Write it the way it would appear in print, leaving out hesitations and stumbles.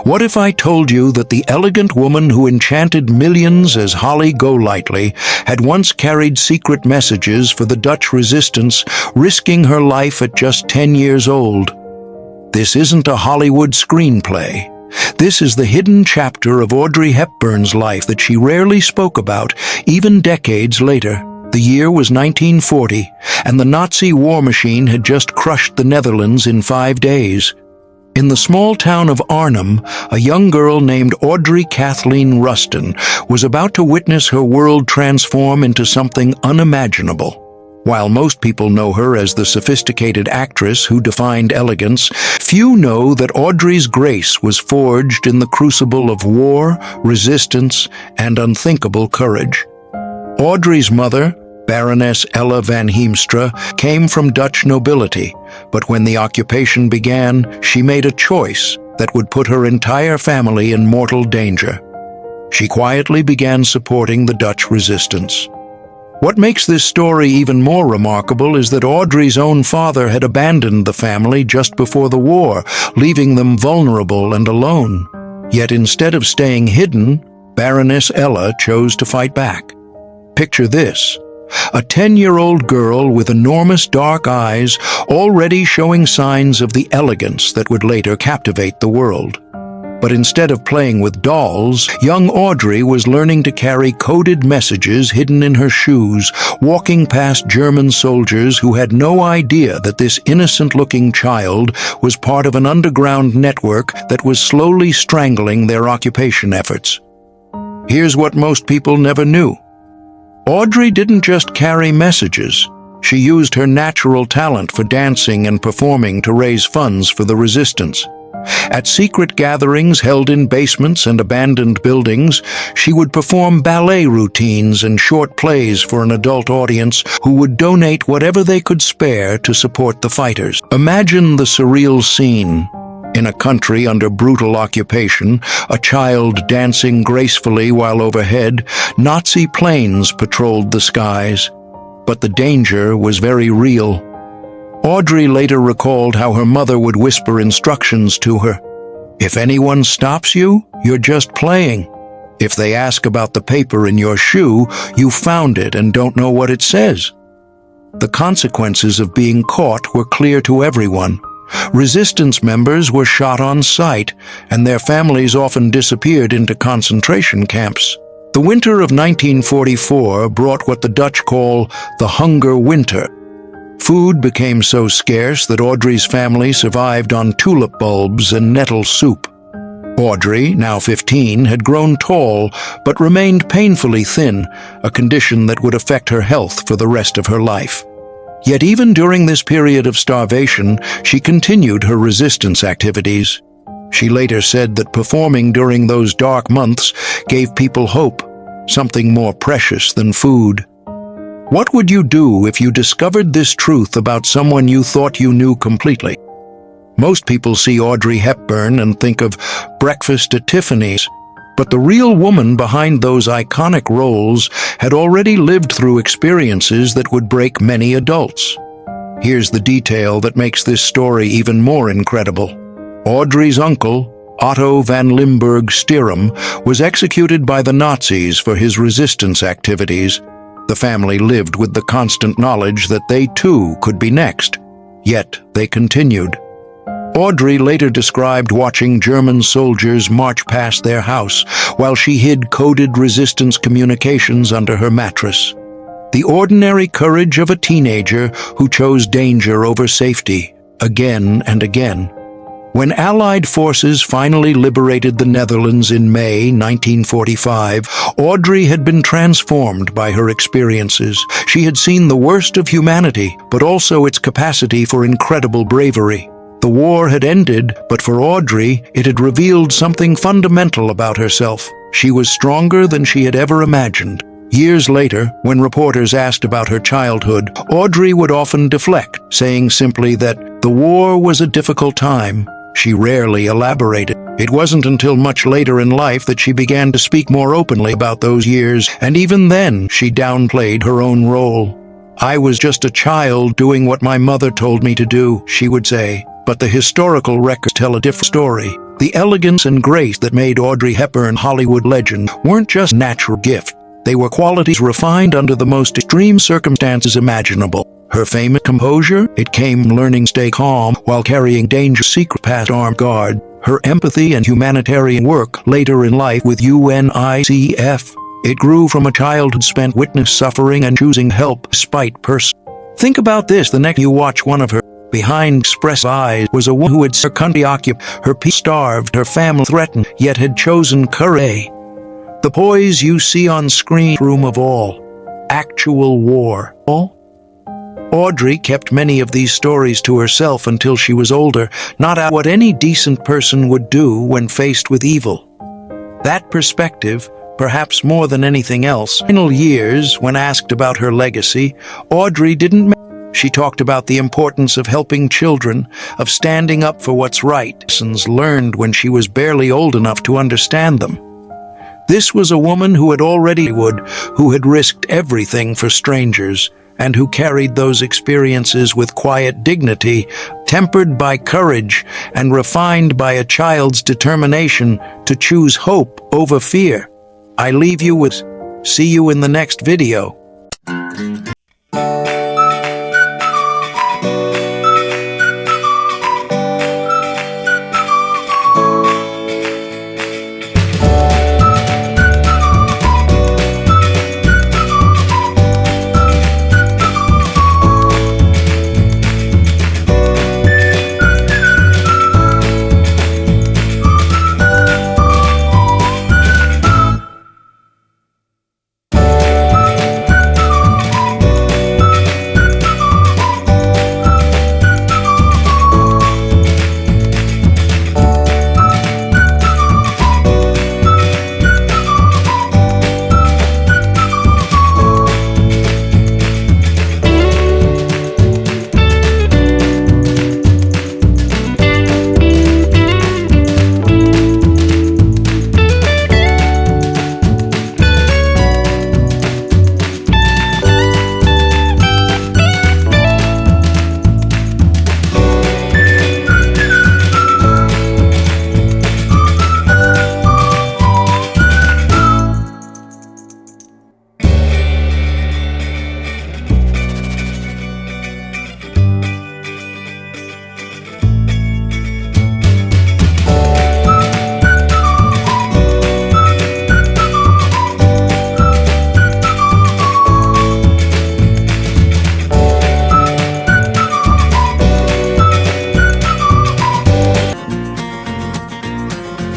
What if I told you that the elegant woman who enchanted millions as Holly Golightly had once carried secret messages for the Dutch resistance, risking her life at just 10 years old? This isn't a Hollywood screenplay. This is the hidden chapter of Audrey Hepburn's life that she rarely spoke about, even decades later. The year was 1940, and the Nazi war machine had just crushed the Netherlands in 5 days. In the small town of Arnhem, a young girl named Audrey Kathleen Rustin was about to witness her world transform into something unimaginable. While most people know her as the sophisticated actress who defined elegance, few know that Audrey's grace was forged in the crucible of war, resistance, and unthinkable courage. Audrey's mother, Baroness Ella van Heemstra, came from Dutch nobility, but when the occupation began, she made a choice that would put her entire family in mortal danger. She quietly began supporting the Dutch resistance. What makes this story even more remarkable is that Audrey's own father had abandoned the family just before the war, leaving them vulnerable and alone. Yet instead of staying hidden, Baroness Ella chose to fight back. Picture this. A 10-year-old girl with enormous dark eyes, already showing signs of the elegance that would later captivate the world. But instead of playing with dolls, young Audrey was learning to carry coded messages hidden in her shoes, walking past German soldiers who had no idea that this innocent-looking child was part of an underground network that was slowly strangling their occupation efforts. Here's what most people never knew. Audrey didn't just carry messages. She used her natural talent for dancing and performing to raise funds for the resistance. At secret gatherings held in basements and abandoned buildings, she would perform ballet routines and short plays for an adult audience who would donate whatever they could spare to support the fighters. Imagine the surreal scene. In a country under brutal occupation, a child dancing gracefully while overhead, Nazi planes patrolled the skies. But the danger was very real. Audrey later recalled how her mother would whisper instructions to her. If anyone stops you, you're just playing. If they ask about the paper in your shoe, you found it and don't know what it says. The consequences of being caught were clear to everyone. Resistance members were shot on sight, and their families often disappeared into concentration camps. The winter of 1944 brought what the Dutch call the Hunger Winter. Food became so scarce that Audrey's family survived on tulip bulbs and nettle soup. Audrey, now 15, had grown tall but remained painfully thin, a condition that would affect her health for the rest of her life. Yet even during this period of starvation, she continued her resistance activities. She later said that performing during those dark months gave people hope, something more precious than food. What would you do if you discovered this truth about someone you thought you knew completely? Most people see Audrey Hepburn and think of Breakfast at Tiffany's, but the real woman behind those iconic roles had already lived through experiences that would break many adults. Here's the detail that makes this story even more incredible. Audrey's uncle, Otto van Limburg-Stirum, was executed by the Nazis for his resistance activities. The family lived with the constant knowledge that they too could be next, yet they continued. Audrey later described watching German soldiers march past their house while she hid coded resistance communications under her mattress. The ordinary courage of a teenager who chose danger over safety, again and again. When Allied forces finally liberated the Netherlands in May 1945, Audrey had been transformed by her experiences. She had seen the worst of humanity, but also its capacity for incredible bravery. The war had ended, but for Audrey, it had revealed something fundamental about herself. She was stronger than she had ever imagined. Years later, when reporters asked about her childhood, Audrey would often deflect, saying simply that the war was a difficult time. She rarely elaborated. It wasn't until much later in life that she began to speak more openly about those years, and even then, she downplayed her own role. "I was just a child doing what my mother told me to do," she would say. But the historical records tell a different story. The elegance and grace that made Audrey Hepburn Hollywood legend weren't just natural gift. They were qualities refined under the most extreme circumstances imaginable. Her famous composure, it came from learning to stay calm while carrying dangerous secret past armed guard. Her empathy and humanitarian work later in life with UNICEF. It grew from a childhood spent witness suffering and choosing help despite person. Think about this the next you watch one of her behind expressive eyes was a woman who had her country occupied, her people starved, her family threatened, yet had chosen courage. The poise you see on screen, room of all. Actual war. Audrey kept many of these stories to herself until she was older, not out what any decent person would do when faced with evil. That perspective, perhaps more than anything else, in final years, when asked about her legacy, Audrey didn't. She talked about the importance of helping children, of standing up for what's right, lessons learned when she was barely old enough to understand them. This was a woman who had risked everything for strangers, and who carried those experiences with quiet dignity, tempered by courage and refined by a child's determination to choose hope over fear. I leave you with, see you in the next video.